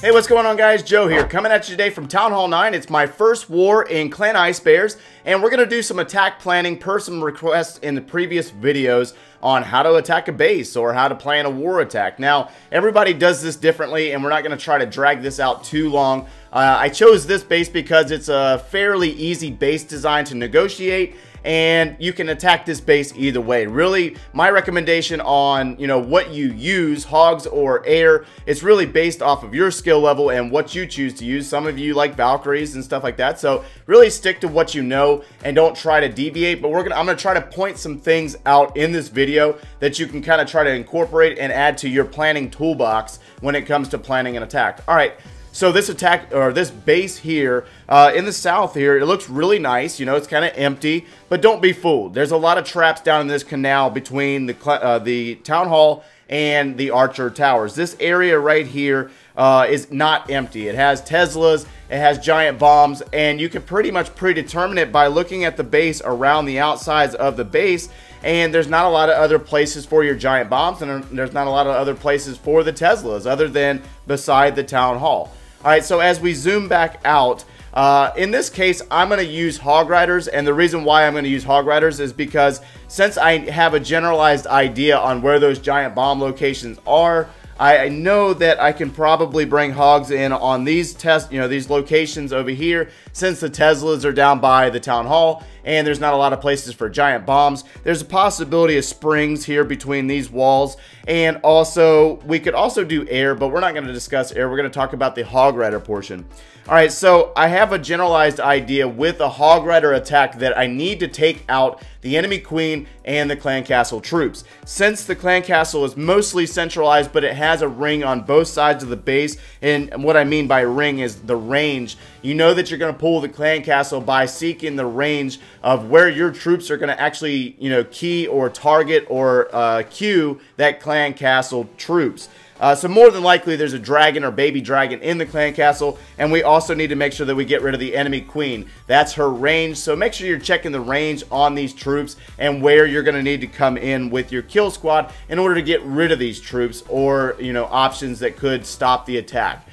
Hey, what's going on, guys? Joe here, coming at you today from Town Hall 9. It's my first war in Clan Ice Bears, and we're going to do some attack planning per some requests in the previous videos on how to attack a base or how to plan a war attack. Now, everybody does this differently, and we're not going to try to drag this out too long. I chose this base because it's a fairly easy base design to negotiate, and you can attack this base either way. Really, my recommendation on, what you use, hogs or air, it's really based off of your skill level and what you choose to use. Some of you like Valkyries and stuff like that, so really stick to what you know and don't try to deviate. But I'm gonna try to point some things out in this video that you can kind of try to incorporate and add to your planning toolbox when it comes to planning an attack. All right. So this attack, or this base here, in the south here, it looks really nice. It's kind of empty, but don't be fooled. There's a lot of traps down in this canal between the town hall and the Archer Towers. This area right here is not empty. It has Teslas, it has giant bombs, and you can pretty much predetermine it by looking at the base around the outsides of the base. And there's not a lot of other places for your giant bombs, and there's not a lot of other places for the Teslas other than beside the town hall. All right, so as we zoom back out, in this case, I'm going to use Hog Riders, and the reason why I'm going to use Hog Riders is because since I have a generalized idea on where those giant bomb locations are, I know that I can probably bring hogs in on these these locations over here, since the Teslas are down by the town hall and there's not a lot of places for giant bombs. There's a possibility of springs here between these walls, and also we could also do air, but we're not going to discuss air. We're going to talk about the Hog Rider portion. All right, so I have a generalized idea with a Hog Rider attack that I need to take out the enemy queen and the clan castle troops. Since the clan castle is mostly centralized, but it has a ring on both sides of the base, and what I mean by ring is the range. You know that you're going to pull the clan castle by seeking the range of where your troops are going to actually, key or target or queue that clan castle troops. So more than likely there's a dragon or baby dragon in the clan castle, and we also need to make sure that we get rid of the enemy queen. That's her range, so make sure you're checking the range on these troops and where you're going to need to come in with your kill squad in order to get rid of these troops or, options that could stop the attack.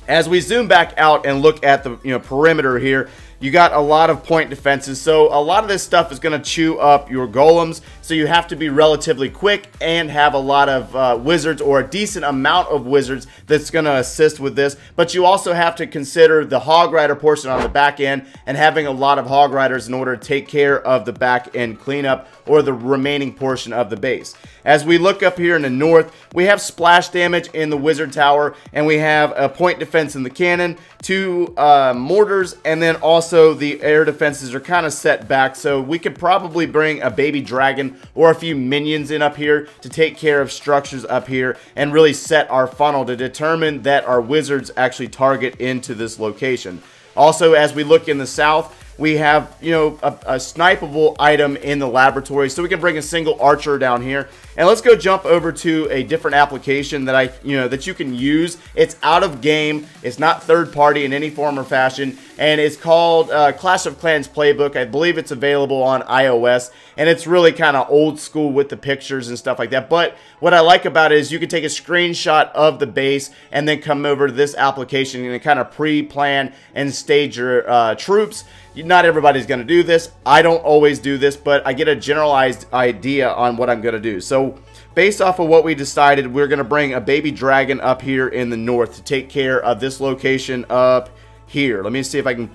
As we zoom back out and look at the perimeter here, you got a lot of point defenses, so a lot of this stuff is going to chew up your golems, so you have to be relatively quick and have a lot of wizards, or a decent amount of wizards that's going to assist with this. But you also have to consider the Hog Rider portion on the back end and having a lot of Hog Riders in order to take care of the back end cleanup or the remaining portion of the base. As we look up here in the north, we have splash damage in the wizard tower, and we have a point defense in the cannon, 2 mortars, and then also the air defenses are kind of set back, so we could probably bring a baby dragon or a few minions in up here to take care of structures up here and really set our funnel to determine that our wizards actually target into this location. Also, as we look in the south, we have, a snipeable item in the laboratory, so we can bring a single archer down here. And let's go jump over to a different application that that you can use. It's out of game. It's not third party in any form or fashion, and it's called Clash of Clans Playbook. I believe it's available on iOS, and it's really kind of old school with the pictures and stuff like that. But what I like about it is you can take a screenshot of the base and then come over to this application and kind of pre-plan and stage your troops. Not everybody's going to do this. I don't always do this, but I get a generalized idea on what I'm going to do. So based off of what we decided, we're going to bring a baby dragon up here in the north to take care of this location up here. Let me see if I can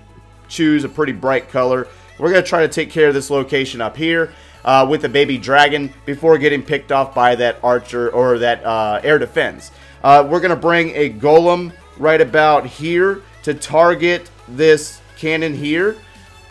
choose a pretty bright color. We're going to try to take care of this location up here with the baby dragon before getting picked off by that archer or that air defense. We're going to bring a golem right about here to target this cannon here.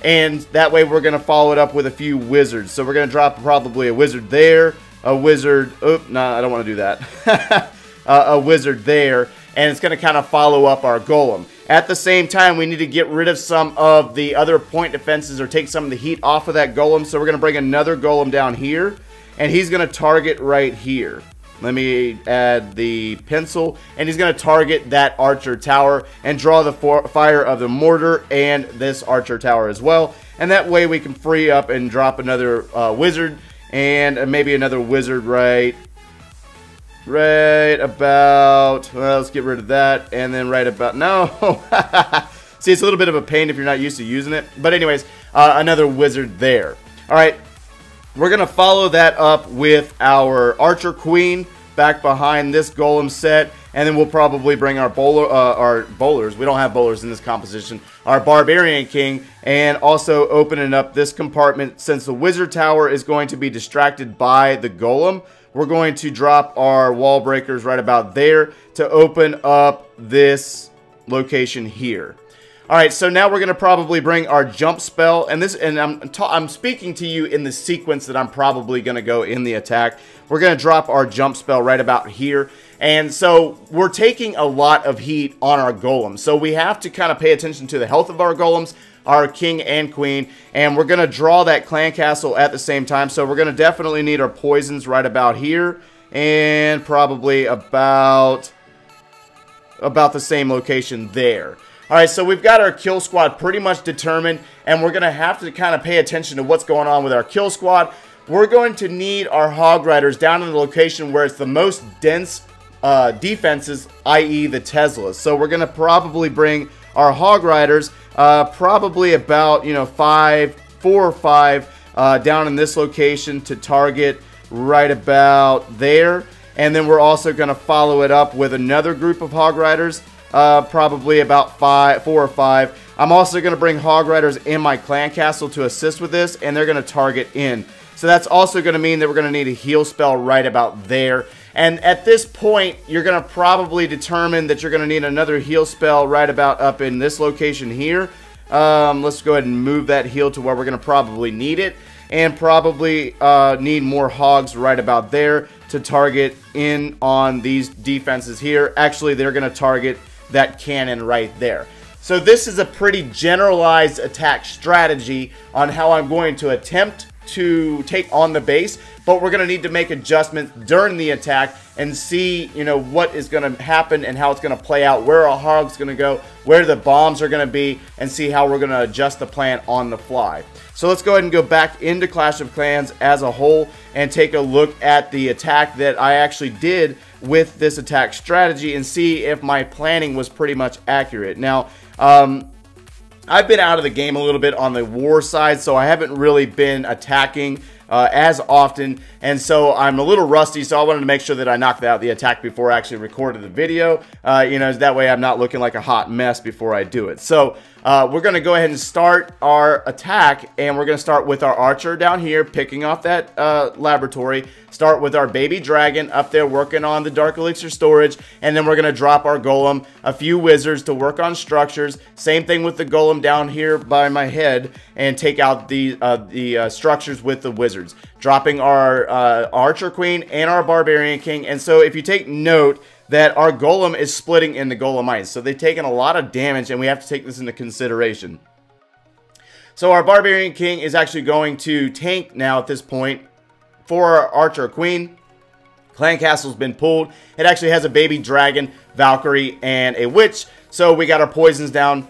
And that way we're going to follow it up with a few wizards. So we're going to drop probably a wizard there, a wizard, no, I don't want to do that. A wizard there, and it's going to kind of follow up our golem. At the same time, we need to get rid of some of the other point defenses or take some of the heat off of that golem. So we're going to bring another golem down here, and he's going to target right here. Let me add the pencil, and he's going to target that archer tower and draw the fire of the mortar and this archer tower as well. And that way we can free up and drop another wizard and maybe another wizard right right about, well, let's get rid of that, and then right about, no. See, it's a little bit of a pain if you're not used to using it. But anyways, another wizard there. All right, we're going to follow that up with our Archer Queen back behind this golem set. And then we'll probably bring our bowlers. We don't have bowlers in this composition. Our Barbarian King. And also opening up this compartment. Since the Wizard Tower is going to be distracted by the golem, we're going to drop our wall breakers right about there to open up this location here. Alright, so now we're going to probably bring our jump spell, and I'm speaking to you in the sequence that I'm probably going to go in the attack. We're going to drop our jump spell right about here, and so we're taking a lot of heat on our golems, so we have to kind of pay attention to the health of our golems, our king and queen, and we're going to draw that clan castle at the same time, so we're going to definitely need our poisons right about here, and probably about the same location there. Alright, so we've got our kill squad pretty much determined, and we're going to have to kind of pay attention to what's going on with our kill squad. We're going to need our Hog Riders down in the location where it's the most dense defenses, i.e. the Teslas. So we're going to probably bring our Hog Riders probably about, 4 or 5 down in this location to target right about there. And then we're also going to follow it up with another group of Hog Riders. Probably about 4 or 5. I'm also going to bring Hog Riders in my clan castle to assist with this, and they're going to target in. So that's also going to mean that we're going to need a heal spell right about there. And at this point, you're going to probably determine that you're going to need another heal spell right about up in this location here. Let's go ahead and move that heal to where we're going to probably need it. And probably need more hogs right about there to target in on these defenses here. Actually, they're going to target that cannon right there. So this is a pretty generalized attack strategy on how I'm going to attempt to take on the base, but we're going to need to make adjustments during the attack and see, what is going to happen and how it's going to play out, where our hog's going to go, where the bombs are going to be, and see how we're going to adjust the plan on the fly. So let's go ahead and go back into Clash of Clans as a whole and take a look at the attack that I actually did with this attack strategy and see if my planning was pretty much accurate. Now, I've been out of the game a little bit on the war side, so I haven't really been attacking as often, and so I'm a little rusty, so I wanted to make sure that I knocked out the attack before I actually recorded the video, that way I'm not looking like a hot mess before I do it. So we're going to go ahead and start our attack, and we're going to start with our archer down here, picking off that laboratory, start with our baby dragon up there working on the dark elixir storage, and then we're going to drop our golem, a few wizards to work on structures, same thing with the golem down here by my head, and take out the structures with the wizards. Dropping our Archer Queen and our Barbarian King. And so if you take note that our Golem is splitting into Golemites, so they've taken a lot of damage, and we have to take this into consideration. So our Barbarian King is actually going to tank now at this point for our Archer Queen. Clan Castle's been pulled. It actually has a baby dragon, Valkyrie, and a witch. So we got our poisons down.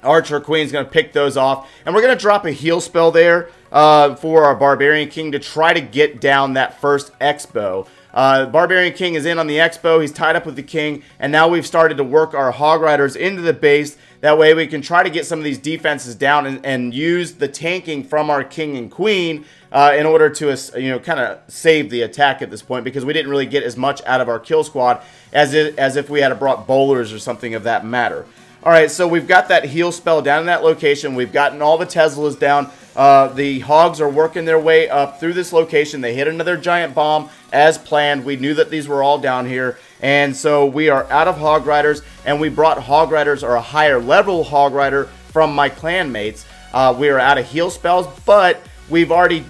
Archer Queen's going to pick those off, and we're going to drop a heal spell there for our Barbarian King to try to get down that first X-bow. Barbarian King is in on the X-bow. He's tied up with the King, and now we've started to work our Hog Riders into the base. That way we can try to get some of these defenses down and use the tanking from our King and Queen in order to kind of save the attack at this point, because we didn't really get as much out of our kill squad as if we had brought bowlers or something of that matter. Alright, so we've got that heal spell down in that location. We've gotten all the Teslas down. The hogs are working their way up through this location. They hit another giant bomb as planned. We knew that these were all down here. And so we are out of Hog Riders, and we brought Hog Riders, or a higher level Hog Rider, from my clan mates. We are out of heal spells, but we've already,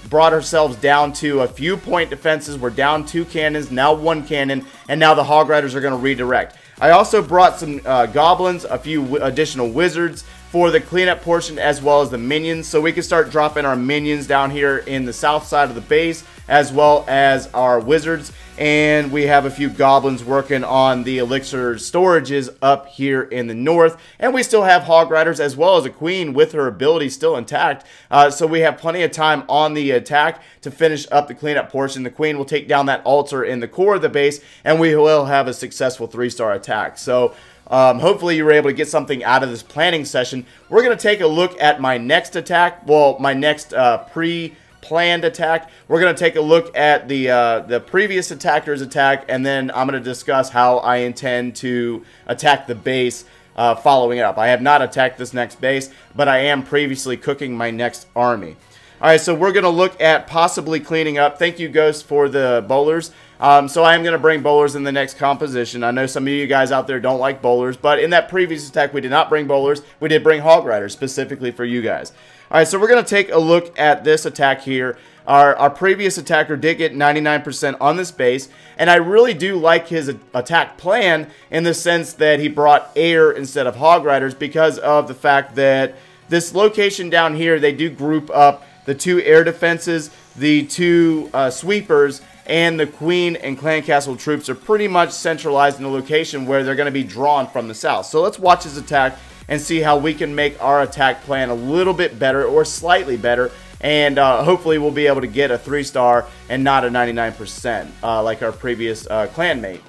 brought ourselves down to a few point defenses. We're down 2 cannons, now 1 cannon, and now the Hog Riders are going to redirect. I also brought some goblins, a few additional wizards, for the cleanup portion as well as the minions. So we can start dropping our minions down here in the south side of the base as well as our wizards. And we have a few goblins working on the elixir storages up here in the north. And we still have hog riders as well as a queen with her ability still intact. So we have plenty of time on the attack to finish up the cleanup portion. The queen will take down that altar in the core of the base, and we will have a successful 3-star attack. So hopefully you were able to get something out of this planning session. We're going to take a look at my next attack. Well, my next pre-planned attack. We're going to take a look at the previous attacker's attack, and then I'm going to discuss how I intend to attack the base following it up. I have not attacked this next base, but I am previously cooking my next army. Alright, so we're going to look at possibly cleaning up. Thank you, Ghost, for the bowlers. So I am going to bring bowlers in the next composition. I know some of you guys out there don't like bowlers, but in that previous attack, we did not bring bowlers. We did bring hog riders specifically for you guys. Alright, so we're going to take a look at this attack here. Our previous attacker did get 99% on this base, and I really do like his attack plan in the sense that he brought air instead of hog riders because of the fact that this location down here, they do group up the 2 air defenses, the 2 sweepers, and the queen and clan castle troops are pretty much centralized in a location where they're going to be drawn from the south. So let's watch his attack and see how we can make our attack plan a little bit better or slightly better, and hopefully we'll be able to get a 3-star and not a 99% like our previous clan mate.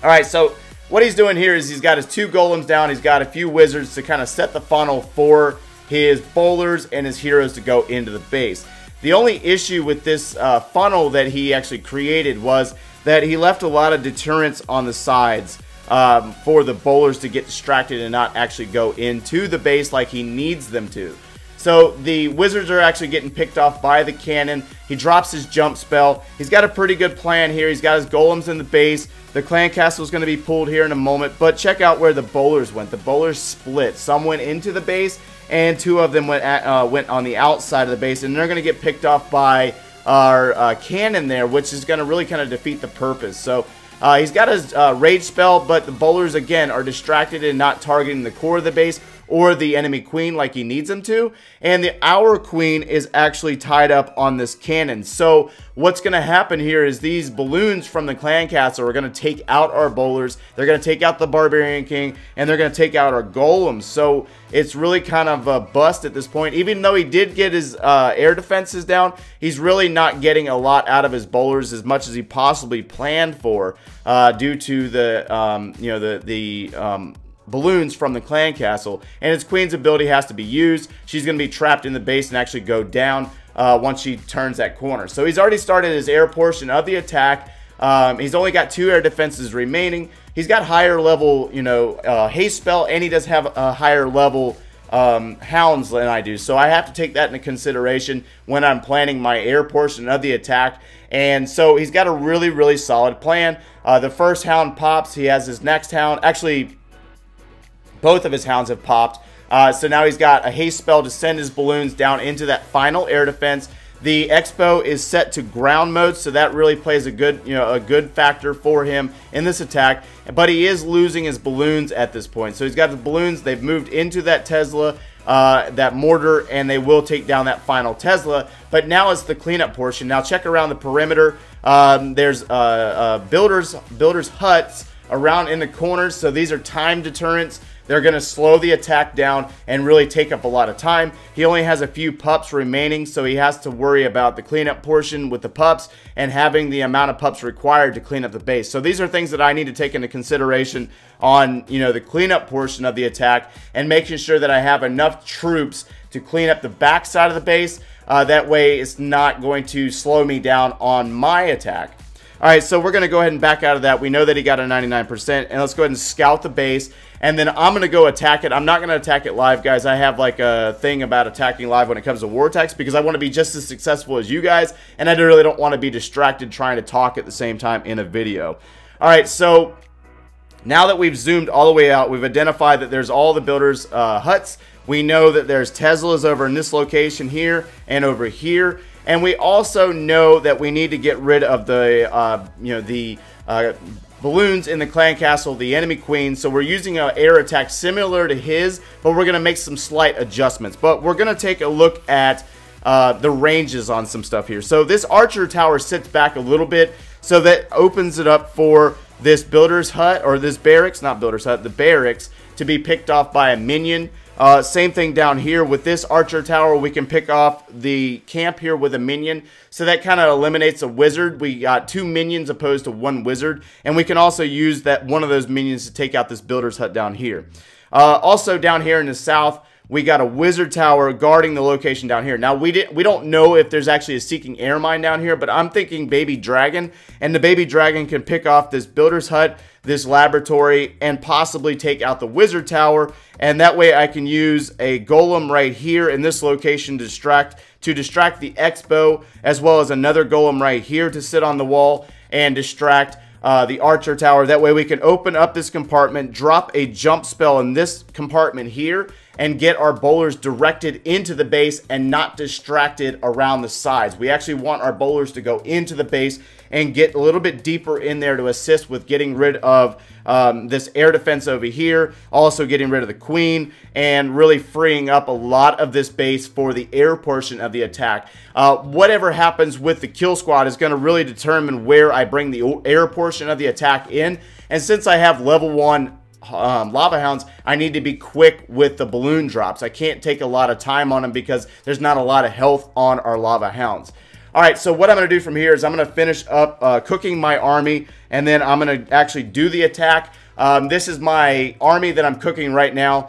Alright, so what he's doing here is he's got his 2 golems down, he's got a few wizards to kind of set the funnel for his bowlers and his heroes to go into the base. The only issue with this funnel that he actually created was that he left a lot of deterrents on the sides for the bowlers to get distracted and not actually go into the base like he needs them to. So the wizards are actually getting picked off by the cannon. He drops his jump spell. He's got a pretty good plan here. He's got his golems in the base. The clan castle is going to be pulled here in a moment, but check out where the bowlers went. The bowlers split. Some went into the base, and 2 of them went on the outside of the base, and they're going to get picked off by our cannon there, which is going to really kind of defeat the purpose. So he's got his rage spell, but the bowlers again are distracted and not targeting the core of the base or the enemy queen like he needs them to, and our queen is actually tied up on this cannon. So what's going to happen here is these balloons from the clan castle are going to take out our bowlers, they're going to take out the barbarian king, and they're going to take out our golems. So it's really kind of a bust at this point. Even though he did get his air defenses down, he's really not getting a lot out of his bowlers as much as he possibly planned for due to the balloons from the clan castle, and his queen's ability has to be used. She's going to be trapped in the base and actually go down once she turns that corner. So he's already started his air portion of the attack. He's only got 2 air defenses remaining. He's got higher level, haste spell, and he does have a higher level hounds than I do. So I have to take that into consideration when I'm planning my air portion of the attack. And so he's got a really, really solid plan. The first hound pops. He has his next hound. Actually, both of his hounds have popped. So now he's got a haste spell to send his balloons down into that final air defense. The Expo is set to ground mode, so that really plays a good factor for him in this attack. But he is losing his balloons at this point. So he's got the balloons. They've moved into that Tesla, that mortar, and they will take down that final Tesla. But now it's the cleanup portion. Now check around the perimeter. There's builders huts around in the corners. So these are time deterrents. They're going to slow the attack down and really take up a lot of time. He only has a few pups remaining, so he has to worry about the cleanup portion with the pups and having the amount of pups required to clean up the base. So these are things that I need to take into consideration on, the cleanup portion of the attack, and making sure that I have enough troops to clean up the back side of the base. That way it's not going to slow me down on my attack. Alright, so we're going to go ahead and back out of that. We know that he got a 99%, and let's go ahead and scout the base, and then I'm going to go attack it. I'm not going to attack it live, guys. I have like a thing about attacking live when it comes to war attacks, because I want to be just as successful as you guys, and I really don't want to be distracted trying to talk at the same time in a video. Alright, so now that we've zoomed all the way out, we've identified that there's all the builders' huts. We know that there's Teslas over in this location here and over here. And we also know that we need to get rid of the, balloons in the clan castle, the enemy queen. So we're using an air attack similar to his, but we're going to make some slight adjustments. But we're going to take a look at the ranges on some stuff here. So this archer tower sits back a little bit, so that opens it up for this builder's hut, or this barracks, not builder's hut, the barracks, to be picked off by a minion. Same thing down here with this archer tower. We can pick off the camp here with a minion. So that kind of eliminates a wizard. We got 2 minions opposed to 1 wizard. And we can also use that one of those minions to take out this builder's hut down here. Also down here in the south, we got a wizard tower guarding the location down here. Now, we don't know if there's actually a seeking air mine down here, but I'm thinking baby dragon. And the baby dragon can pick off this builder's hut, this laboratory, and possibly take out the wizard tower. And that way I can use a golem right here in this location to distract the expo, as well as another golem right here to sit on the wall and distract the archer tower. That way we can open up this compartment, drop a jump spell in this compartment here, and get our bowlers directed into the base and not distracted around the sides. We actually want our bowlers to go into the base and get a little bit deeper in there to assist with getting rid of this air defense over here, also getting rid of the queen, and really freeing up a lot of this base for the air portion of the attack. Whatever happens with the kill squad is going to really determine where I bring the air portion of the attack in. And since I have level 1 lava hounds, I need to be quick with the balloon drops. I can't take a lot of time on them because there's not a lot of health on our lava hounds. Alright, so what I'm going to do from here is I'm going to finish up cooking my army, and then I'm going to actually do the attack. This is my army that I'm cooking right now.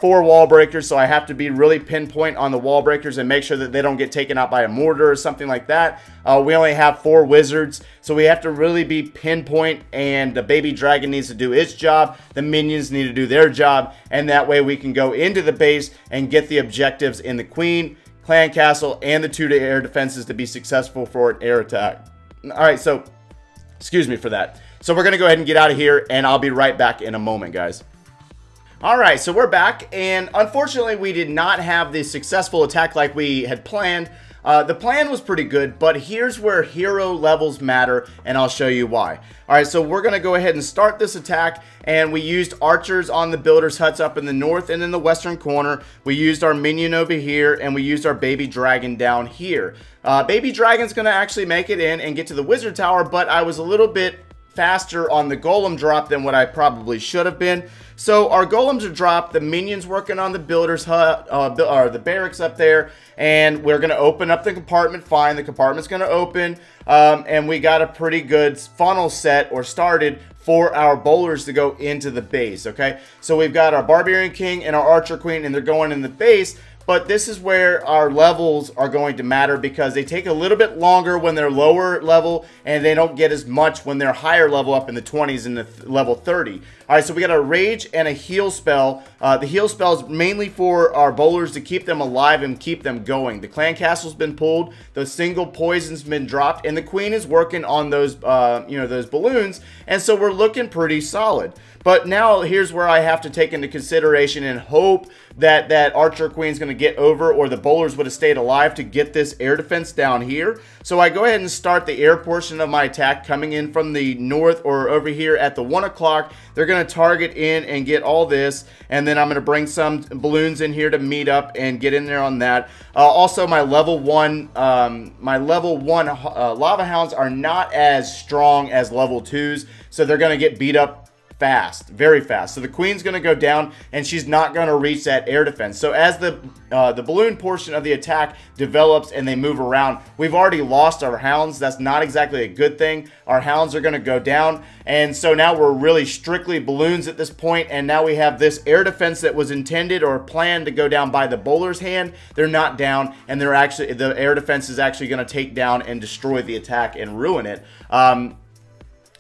4 wall breakers, so I have to be really pinpoint on the wall breakers and make sure that they don't get taken out by a mortar or something like that. We only have 4 wizards, so we have to really be pinpoint, and the baby dragon needs to do its job. The minions need to do their job, and that way we can go into the base and get the objectives in the queen, clan castle, and the 2 air defenses to be successful for an air attack. Alright, so excuse me for that. So we're going to go ahead and get out of here, and I'll be right back in a moment, guys. Alright, so we're back, and unfortunately we did not have the successful attack like we had planned. The plan was pretty good, but here's where hero levels matter, and I'll show you why. Alright, so we're going to go ahead and start this attack, and we used archers on the builders' huts up in the north and in the western corner. We used our minion over here, and we used our baby dragon down here. Baby dragon's going to actually make it in and get to the wizard tower, but I was a little bit faster on the golem drop than what I probably should have been. So our golems are dropped, the minions working on the builder's hut, or the barracks up there, and we're going to open up the compartment. Fine, the compartment's going to open, and we got a pretty good funnel set or started for our bowlers to go into the base. Okay, so we've got our barbarian king and our archer queen, and they're going in the base. But this is where our levels are going to matter, because they take a little bit longer when they're lower level, and they don't get as much when they're higher level up in the 20s and the level 30. Alright, so we got a rage and a heal spell. The heal spell is mainly for our bowlers to keep them alive and keep them going. The clan castle's been pulled, the single poison's been dropped, and the queen is working on those, those balloons, and so we're looking pretty solid. But now here's where I have to take into consideration and hope that that archer queen's going to get over, or the bowlers would have stayed alive to get this air defense down here. So I go ahead and start the air portion of my attack coming in from the north, or over here at the 1 o'clock. They're going to target in and get all this, and then I'm going to bring some balloons in here to meet up and get in there on that. Also, my level 1 lava hounds are not as strong as level 2s, so they're going to get beat up fast, very fast. So the queen's going to go down, and she's not going to reach that air defense. So as the balloon portion of the attack develops and they move around, we've already lost our hounds. That's not exactly a good thing. Our hounds are going to go down, and so now we're really strictly balloons at this point, and now we have this air defense that was intended or planned to go down by the bowler's hand. They're not down, and they're actually, the air defense is actually going to take down and destroy the attack and ruin it.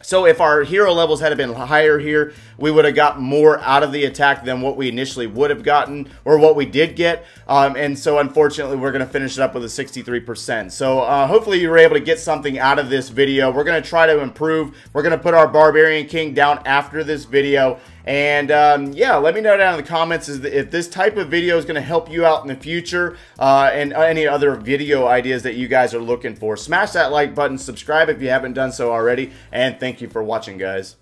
So if our hero levels had been higher here, we would have got more out of the attack than what we initially would have gotten, or what we did get. And so unfortunately, we're going to finish it up with a 63%. So hopefully you were able to get something out of this video. We're going to try to improve. We're going to put our Barbarian King down after this video. And yeah, let me know down in the comments if this type of video is going to help you out in the future, and any other video ideas that you guys are looking for. Smash that like button, subscribe if you haven't done so already, and thank you for watching, guys.